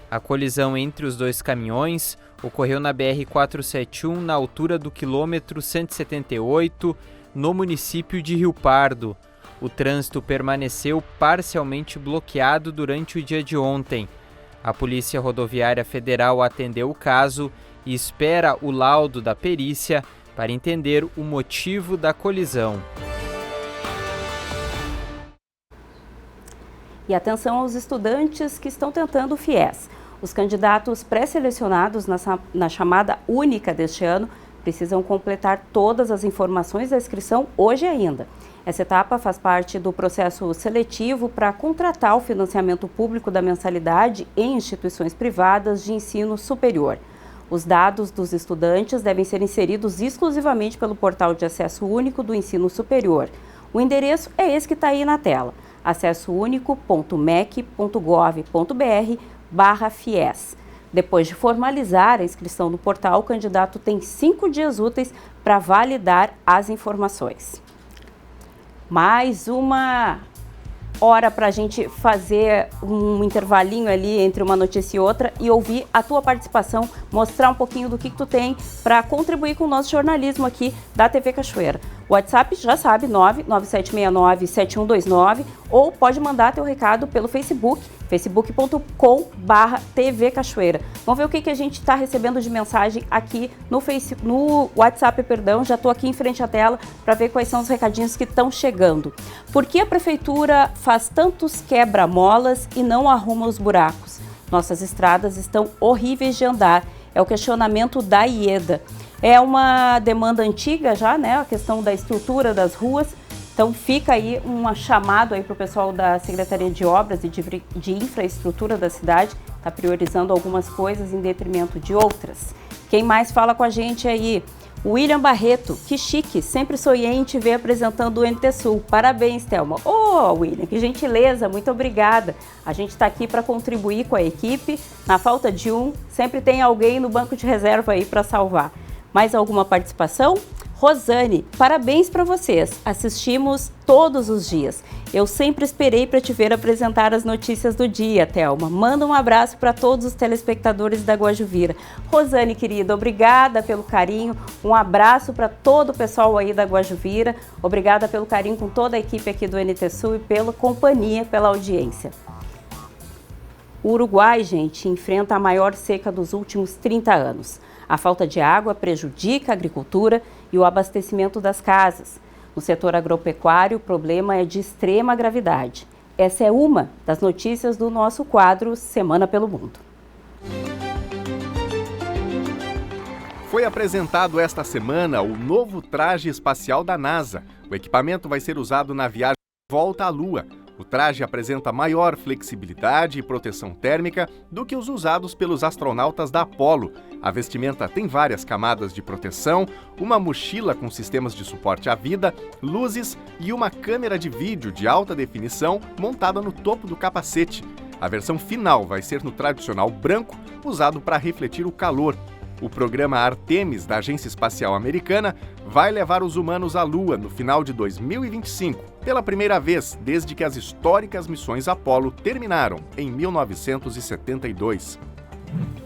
A colisão entre os 2 caminhões ocorreu na BR-471, na altura do quilômetro 178, no município de Rio Pardo. O trânsito permaneceu parcialmente bloqueado durante o dia de ontem. A Polícia Rodoviária Federal atendeu o caso e espera o laudo da perícia para entender o motivo da colisão. E atenção aos estudantes que estão tentando o FIES. Os candidatos pré-selecionados na chamada única deste ano precisam completar todas as informações da inscrição hoje ainda. Essa etapa faz parte do processo seletivo para contratar o financiamento público da mensalidade em instituições privadas de ensino superior. Os dados dos estudantes devem ser inseridos exclusivamente pelo portal de acesso único do ensino superior. O endereço é esse que está aí na tela, acessounico.mec.gov.br/FIES. Depois de formalizar a inscrição no portal, o candidato tem 5 dias úteis para validar as informações. Mais uma hora para a gente fazer um intervalinho ali entre uma notícia e outra e ouvir a tua participação, mostrar um pouquinho do que tu tem para contribuir com o nosso jornalismo aqui da TV Cachoeira. O WhatsApp, já sabe, 99769-7129, ou pode mandar teu recado pelo Facebook, facebook.com/TV Cachoeira. Vamos ver o que a gente está recebendo de mensagem aqui no WhatsApp, Já estou aqui em frente à tela para ver quais são os recadinhos que estão chegando. Por que a Prefeitura faz tantos quebra-molas e não arruma os buracos? Nossas estradas estão horríveis de andar. É o questionamento da Ieda. É uma demanda antiga já, né? A questão da estrutura das ruas. Então fica aí um chamado aí para o pessoal da Secretaria de Obras e de Infraestrutura da cidade, está priorizando algumas coisas em detrimento de outras. Quem mais fala com a gente aí? William Barreto, que chique, sempre sonhei em te ver apresentando o NT Sul. Parabéns, Thelma. William, que gentileza, muito obrigada. A gente está aqui para contribuir com a equipe. Na falta de um, sempre tem alguém no banco de reserva aí para salvar. Mais alguma participação? Rosane, parabéns para vocês. Assistimos todos os dias. Eu sempre esperei para te ver apresentar as notícias do dia, Thelma. Manda um abraço para todos os telespectadores da Guajuvira. Rosane, querida, obrigada pelo carinho. Um abraço para todo o pessoal aí da Guajuvira. Obrigada pelo carinho com toda a equipe aqui do NT Sul e pela companhia, pela audiência. O Uruguai, gente, enfrenta a maior seca dos últimos 30 anos. A falta de água prejudica a agricultura e o abastecimento das casas. No setor agropecuário, o problema é de extrema gravidade. Essa é uma das notícias do nosso quadro Semana pelo Mundo. Foi apresentado esta semana o novo traje espacial da NASA. O equipamento vai ser usado na viagem de volta à Lua. O traje apresenta maior flexibilidade e proteção térmica do que os usados pelos astronautas da Apollo. A vestimenta tem várias camadas de proteção, uma mochila com sistemas de suporte à vida, luzes e uma câmera de vídeo de alta definição montada no topo do capacete. A versão final vai ser no tradicional branco, usado para refletir o calor. O programa Artemis, da Agência Espacial Americana, vai levar os humanos à Lua no final de 2025, pela primeira vez desde que as históricas missões Apollo terminaram em 1972.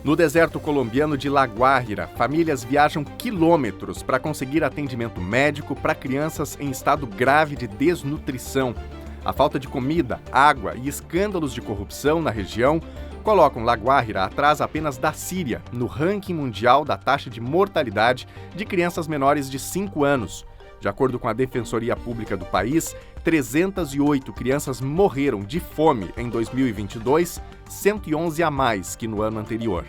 No deserto colombiano de La Guajira, famílias viajam quilômetros para conseguir atendimento médico para crianças em estado grave de desnutrição. A falta de comida, água e escândalos de corrupção na região colocam La Guajira atrás apenas da Síria no ranking mundial da taxa de mortalidade de crianças menores de 5 anos. De acordo com a Defensoria Pública do país, 308 crianças morreram de fome em 2022, 111 a mais que no ano anterior.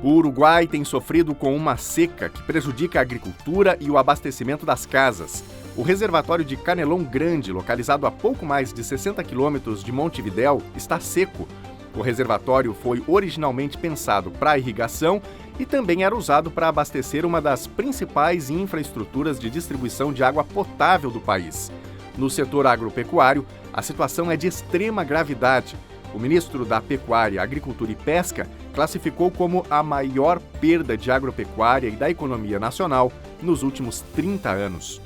O Uruguai tem sofrido com uma seca que prejudica a agricultura e o abastecimento das casas. O reservatório de Canelón Grande, localizado a pouco mais de 60 quilômetros de Montevidéu, está seco. O reservatório foi originalmente pensado para irrigação e também era usado para abastecer uma das principais infraestruturas de distribuição de água potável do país. No setor agropecuário, a situação é de extrema gravidade. O ministro da Pecuária, Agricultura e Pesca classificou como a maior perda de agropecuária e da economia nacional nos últimos 30 anos.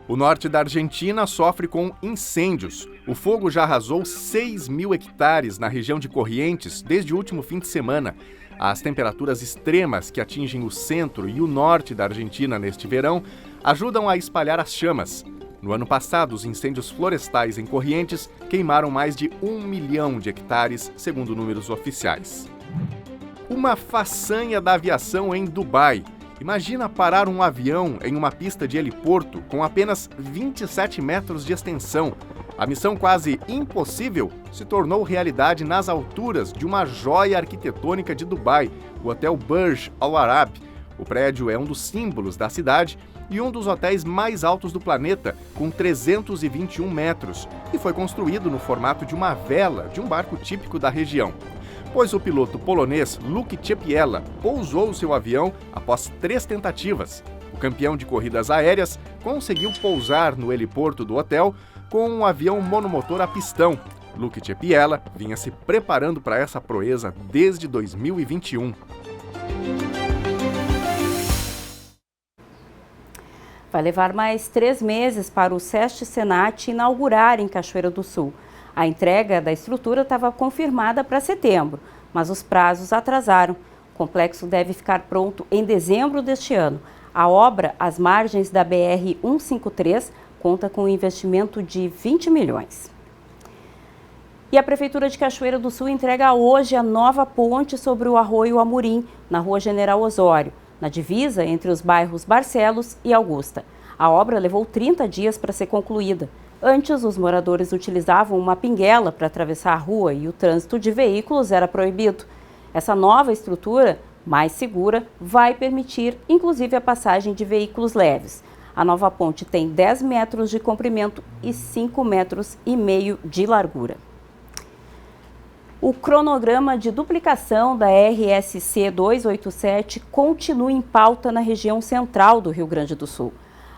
O norte da Argentina sofre com incêndios. O fogo já arrasou 6.000 hectares na região de Corrientes desde o último fim de semana. As temperaturas extremas que atingem o centro e o norte da Argentina neste verão ajudam a espalhar as chamas. No ano passado, os incêndios florestais em Corrientes queimaram mais de 1 milhão de hectares, segundo números oficiais. Uma façanha da aviação em Dubai. Imagina parar um avião em uma pista de heliporto com apenas 27 metros de extensão. A missão quase impossível se tornou realidade nas alturas de uma joia arquitetônica de Dubai, o Hotel Burj Al Arab. O prédio é um dos símbolos da cidade e um dos hotéis mais altos do planeta, com 321 metros, e foi construído no formato de uma vela de um barco típico da região. Pois o piloto polonês Luke Czepiela pousou seu avião após 3 tentativas. O campeão de corridas aéreas conseguiu pousar no heliporto do hotel com um avião monomotor a pistão. Luke Czepiela vinha se preparando para essa proeza desde 2021. Vai levar mais 3 meses para o SESC Senat inaugurar em Cachoeira do Sul. A entrega da estrutura estava confirmada para setembro, mas os prazos atrasaram. O complexo deve ficar pronto em dezembro deste ano. A obra, às margens da BR-153, conta com um investimento de 20 milhões. E a Prefeitura de Cachoeira do Sul entrega hoje a nova ponte sobre o Arroio Amorim, na Rua General Osório, na divisa entre os bairros Barcelos e Augusta. A obra levou 30 dias para ser concluída. Antes, os moradores utilizavam uma pinguela para atravessar a rua e o trânsito de veículos era proibido. Essa nova estrutura, mais segura, vai permitir, inclusive, a passagem de veículos leves. A nova ponte tem 10 metros de comprimento e 5,5 metros de largura. O cronograma de duplicação da RSC 287 continua em pauta na região central do Rio Grande do Sul.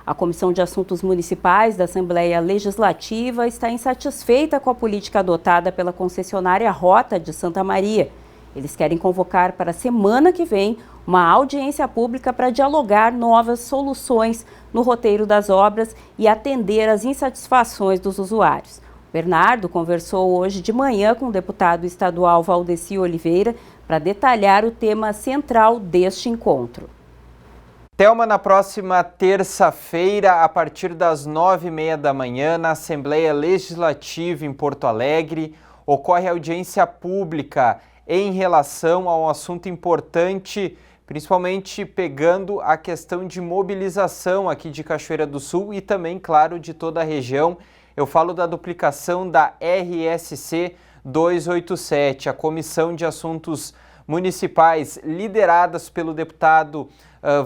A Comissão de Assuntos Municipais da Assembleia Legislativa está insatisfeita com a política adotada pela concessionária Rota de Santa Maria. Eles querem convocar para a semana que vem uma audiência pública para dialogar novas soluções no roteiro das obras e atender às insatisfações dos usuários. Bernardo conversou hoje de manhã com o deputado estadual Valdeci Oliveira para detalhar o tema central deste encontro. Thelma, na próxima terça-feira, a partir das 9h30 da manhã, na Assembleia Legislativa em Porto Alegre, ocorre audiência pública em relação a um assunto importante, principalmente pegando a questão de mobilização aqui de Cachoeira do Sul e também, claro, de toda a região. Eu falo da duplicação da RSC 287, a Comissão de Assuntos Municipais, lideradas pelo deputado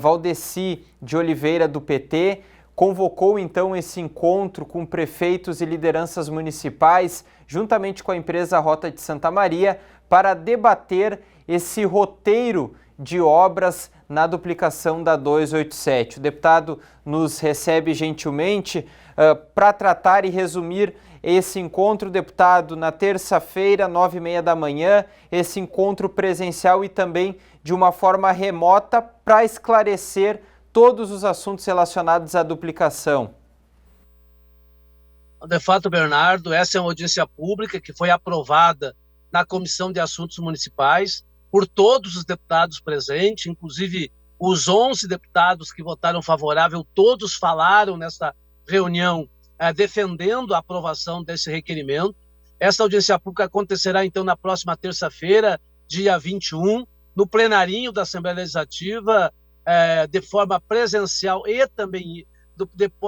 Valdeci de Oliveira, do PT, convocou então esse encontro com prefeitos e lideranças municipais, juntamente com a empresa Rota de Santa Maria, para debater esse roteiro de obras na duplicação da 287. O deputado nos recebe gentilmente para tratar e resumir esse encontro, deputado, na terça-feira, 9h30 da manhã, esse encontro presencial e também de uma forma remota para esclarecer todos os assuntos relacionados à duplicação. De fato, Bernardo, essa é uma audiência pública que foi aprovada na Comissão de Assuntos Municipais por todos os deputados presentes, inclusive os 11 deputados que votaram favorável, todos falaram nessa reunião defendendo a aprovação desse requerimento. Essa audiência pública acontecerá, então, na próxima terça-feira, dia 21, no plenarinho da Assembleia Legislativa, de forma presencial e também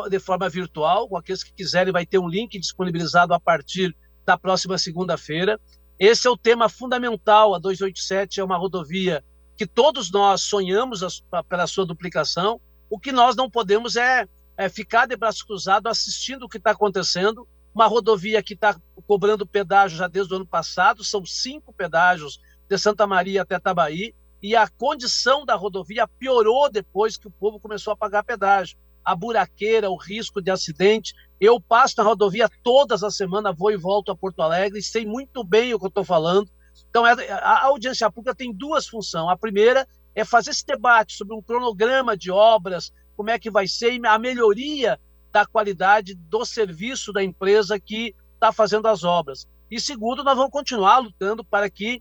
de forma virtual. Com aqueles que quiserem, vai ter um link disponibilizado a partir da próxima segunda-feira. Esse é o tema fundamental. A 287 é uma rodovia que todos nós sonhamos pela sua duplicação. O que nós não podemos é ficar de braço cruzado assistindo o que está acontecendo. Uma rodovia que está cobrando pedágio já desde o ano passado, são 5 pedágios de Santa Maria até Tabaí, e a condição da rodovia piorou depois que o povo começou a pagar pedágio. A buraqueira, o risco de acidente. Eu passo na rodovia todas as semanas, vou e volto a Porto Alegre, e sei muito bem o que eu estou falando. Então, a audiência pública tem 2 funções. A primeira é fazer esse debate sobre um cronograma de obras, como é que vai ser a melhoria da qualidade do serviço da empresa que está fazendo as obras. E segundo, nós vamos continuar lutando para que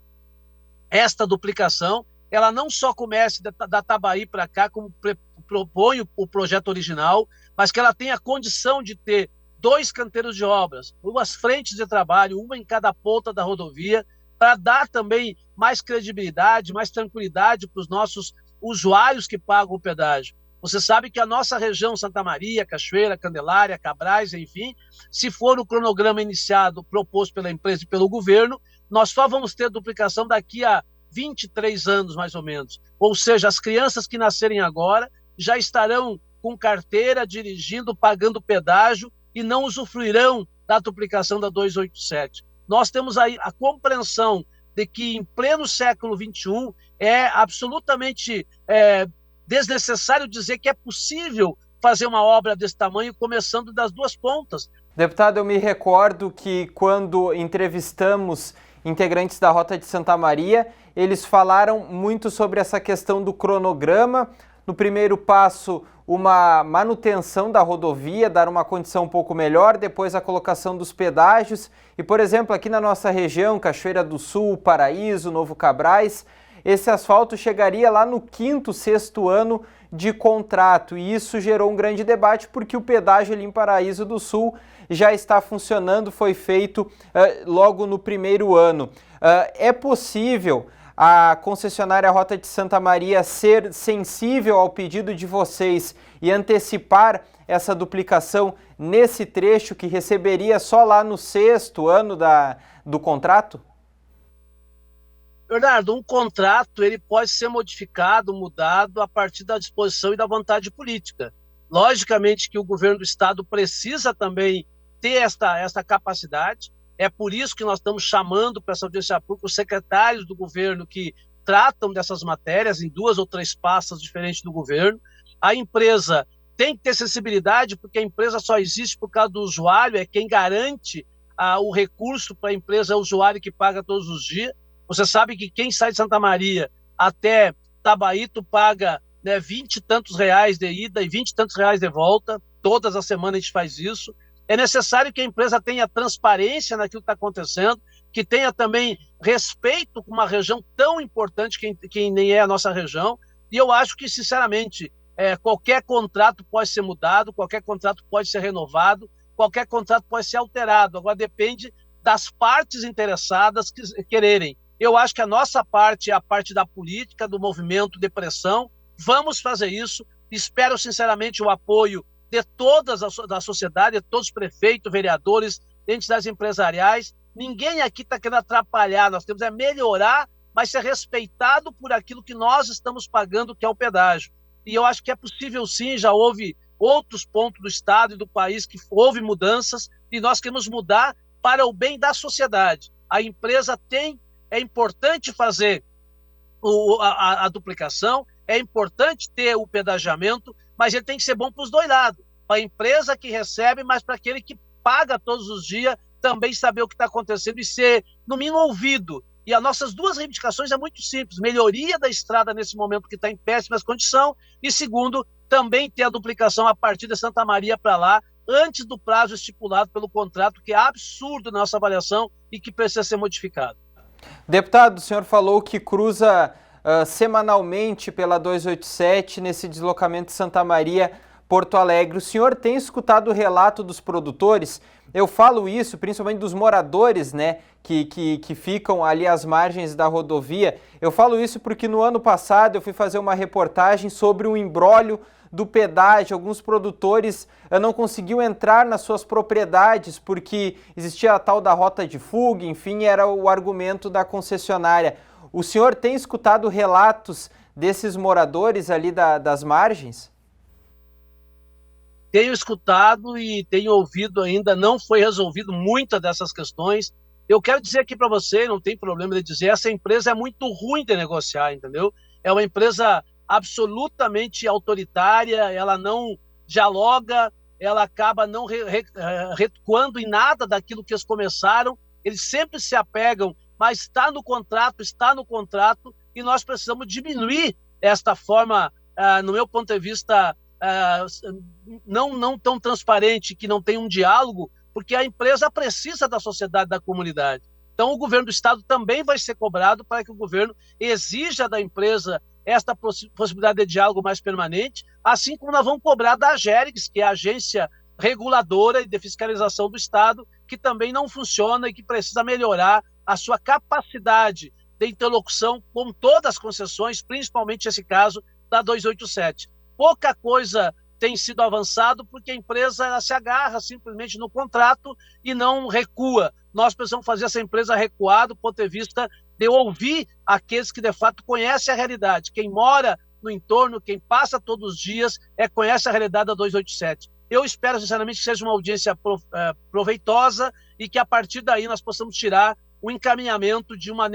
esta duplicação ela não só comece da Tabaí para cá, como propõe o projeto original, mas que ela tenha a condição de ter 2 canteiros de obras, 2 frentes de trabalho, uma em cada ponta da rodovia, para dar também mais credibilidade, mais tranquilidade para os nossos usuários que pagam o pedágio. Você sabe que a nossa região, Santa Maria, Cachoeira, Candelária, Cabrais, enfim, se for o cronograma iniciado, proposto pela empresa e pelo governo, nós só vamos ter duplicação daqui a 23 anos, mais ou menos. Ou seja, as crianças que nascerem agora já estarão com carteira, dirigindo, pagando pedágio e não usufruirão da duplicação da 287. Nós temos aí a compreensão de que em pleno século XXI é absolutamente desnecessário dizer que é possível fazer uma obra desse tamanho começando das 2 pontas. Deputado, eu me recordo que quando entrevistamos integrantes da Rota de Santa Maria, eles falaram muito sobre essa questão do cronograma. No primeiro passo, uma manutenção da rodovia, dar uma condição um pouco melhor, depois a colocação dos pedágios. E, por exemplo, aqui na nossa região, Cachoeira do Sul, Paraíso, Novo Cabrais, esse asfalto chegaria lá no 5º, 6º ano de contrato. E isso gerou um grande debate, porque o pedágio ali em Paraíso do Sul já está funcionando, foi feito logo no primeiro ano. É possível a concessionária Rota de Santa Maria ser sensível ao pedido de vocês e antecipar essa duplicação nesse trecho que receberia só lá no 6º ano do contrato? Bernardo, um contrato ele pode ser modificado, mudado a partir da disposição e da vontade política. Logicamente que o governo do estado precisa também ter esta capacidade. É por isso que nós estamos chamando para essa audiência pública os secretários do governo que tratam dessas matérias em 2 ou 3 pastas diferentes do governo. A empresa tem que ter sensibilidade, porque a empresa só existe por causa do usuário, é quem garante o recurso para a empresa, é o usuário que paga todos os dias. Você sabe que quem sai de Santa Maria até Tabaí, tu paga 20 e tantos reais de ida e 20 e tantos reais de volta. Todas as semanas a gente faz isso. É necessário que a empresa tenha transparência naquilo que está acontecendo, que tenha também respeito com uma região tão importante que nem é a nossa região. E eu acho que, sinceramente, qualquer contrato pode ser mudado, qualquer contrato pode ser renovado, qualquer contrato pode ser alterado. Agora depende das partes interessadas que quererem. Eu acho que a nossa parte é a parte da política, do movimento de pressão. Vamos fazer isso. Espero, sinceramente, o apoio de todas da sociedade, de todos os prefeitos, vereadores, entidades empresariais. Ninguém aqui está querendo atrapalhar, nós temos melhorar, mas ser respeitado por aquilo que nós estamos pagando, que é o pedágio. E eu acho que é possível sim, já houve outros pontos do estado e do país que houve mudanças e nós queremos mudar para o bem da sociedade. A empresa é importante fazer a duplicação, é importante ter o pedagiamento, mas ele tem que ser bom para os dois lados, para a empresa que recebe, mas para aquele que paga todos os dias também saber o que está acontecendo e ser, no mínimo, ouvido. E as nossas duas reivindicações é muito simples: melhoria da estrada nesse momento que está em péssimas condições e, segundo, também ter a duplicação a partir de Santa Maria para lá, antes do prazo estipulado pelo contrato, que é absurdo na nossa avaliação e que precisa ser modificado. Deputado, o senhor falou que cruza semanalmente pela 287 nesse deslocamento de Santa Maria, Porto Alegre. O senhor tem escutado o relato dos produtores? Eu falo isso principalmente dos moradores, né, que ficam ali às margens da rodovia. Eu falo isso porque no ano passado eu fui fazer uma reportagem sobre o imbróglio do pedágio. Alguns produtores não conseguiam entrar nas suas propriedades porque existia a tal da rota de fuga, enfim, era o argumento da concessionária. O senhor tem escutado relatos desses moradores ali das margens? Tenho escutado e tenho ouvido ainda, não foi resolvido muitas dessas questões. Eu quero dizer aqui para você, não tem problema de dizer, essa empresa é muito ruim de negociar, entendeu? É uma empresa absolutamente autoritária, ela não dialoga, ela acaba não recuando em nada daquilo que eles começaram, eles sempre se apegam, mas está no contrato, e nós precisamos diminuir esta forma, no meu ponto de vista, não tão transparente, que não tem um diálogo, porque a empresa precisa da sociedade, da comunidade. Então o governo do estado também vai ser cobrado para que o governo exija da empresa esta possibilidade de diálogo mais permanente, assim como nós vamos cobrar da AGERGS, que é a agência reguladora e de fiscalização do estado, que também não funciona e que precisa melhorar a sua capacidade de interlocução com todas as concessões, principalmente esse caso da 287. Pouca coisa tem sido avançado porque a empresa ela se agarra simplesmente no contrato e não recua. Nós precisamos fazer essa empresa recuar do ponto de vista de ouvir aqueles que de fato conhecem a realidade. Quem mora no entorno, quem passa todos os dias, conhece a realidade da 287. Eu espero sinceramente que seja uma audiência proveitosa e que a partir daí nós possamos tirar o encaminhamento de uma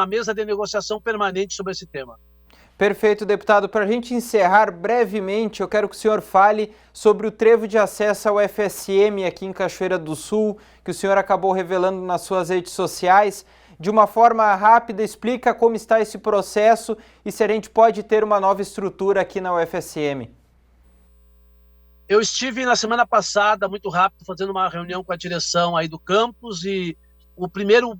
mesa de negociação permanente sobre esse tema. Perfeito, deputado. Para a gente encerrar brevemente, eu quero que o senhor fale sobre o trevo de acesso ao FSM aqui em Cachoeira do Sul, que o senhor acabou revelando nas suas redes sociais. De uma forma rápida, explica como está esse processo e se a gente pode ter uma nova estrutura aqui na UFSM. Eu estive na semana passada, muito rápido, fazendo uma reunião com a direção aí do campus e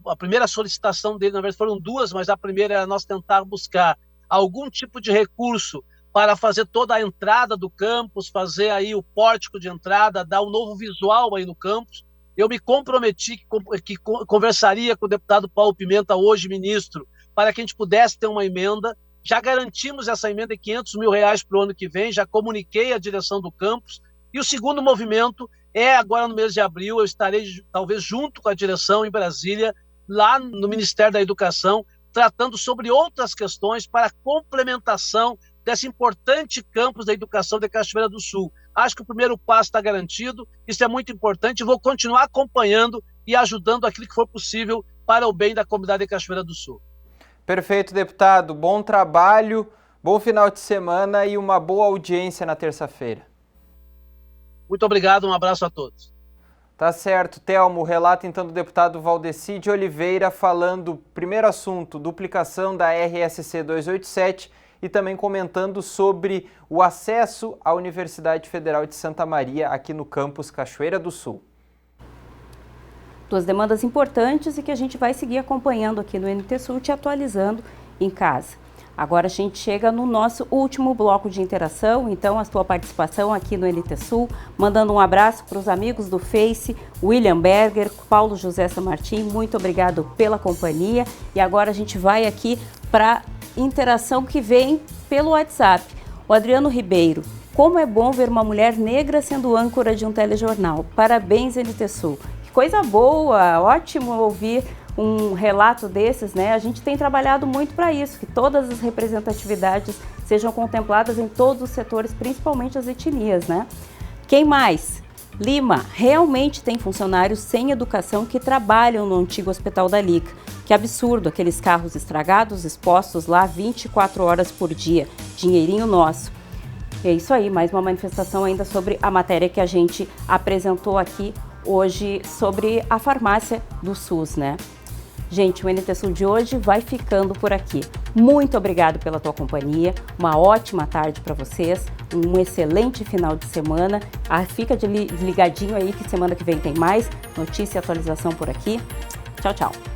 a primeira solicitação dele, na verdade foram duas, mas a primeira era nós tentar buscar algum tipo de recurso para fazer toda a entrada do campus, fazer aí o pórtico de entrada, dar um novo visual aí no campus. Eu me comprometi que conversaria com o deputado Paulo Pimenta, hoje ministro, para que a gente pudesse ter uma emenda. Já garantimos essa emenda de R$500 mil para o ano que vem, já comuniquei à direção do campus. E o segundo movimento é agora no mês de abril, eu estarei talvez junto com a direção em Brasília, lá no Ministério da Educação, tratando sobre outras questões para a complementação desse importante campus da educação de Cachoeira do Sul. Acho que o primeiro passo está garantido, isso é muito importante, vou continuar acompanhando e ajudando aquilo que for possível para o bem da comunidade de Cachoeira do Sul. Perfeito, deputado. Bom trabalho, bom final de semana e uma boa audiência na terça-feira. Muito obrigado, um abraço a todos. Tá certo, Telmo, relato então do deputado Valdeci de Oliveira falando, primeiro assunto, duplicação da RSC 287 e também comentando sobre o acesso à Universidade Federal de Santa Maria aqui no campus Cachoeira do Sul. Duas demandas importantes e que a gente vai seguir acompanhando aqui no NT Sul, te atualizando em casa. Agora a gente chega no nosso último bloco de interação, então a sua participação aqui no NT Sul, mandando um abraço para os amigos do Face, William Berger, Paulo José Samartim, muito obrigado pela companhia. E agora a gente vai aqui para interação que vem pelo WhatsApp. O Adriano Ribeiro, como é bom ver uma mulher negra sendo âncora de um telejornal. Parabéns, NT Sul. Que coisa boa, ótimo ouvir um relato desses, né? A gente tem trabalhado muito para isso, que todas as representatividades sejam contempladas em todos os setores, principalmente as etnias, né? Quem mais? Lima, realmente tem funcionários sem educação que trabalham no antigo Hospital da Lica. Que absurdo, aqueles carros estragados, expostos lá 24 horas por dia. Dinheirinho nosso. É isso aí, mais uma manifestação ainda sobre a matéria que a gente apresentou aqui hoje sobre a farmácia do SUS, né? Gente, o NT Sul de hoje vai ficando por aqui. Muito obrigado pela tua companhia, uma ótima tarde para vocês, um excelente final de semana. Fica ligadinho aí que semana que vem tem mais notícia e atualização por aqui. Tchau, tchau.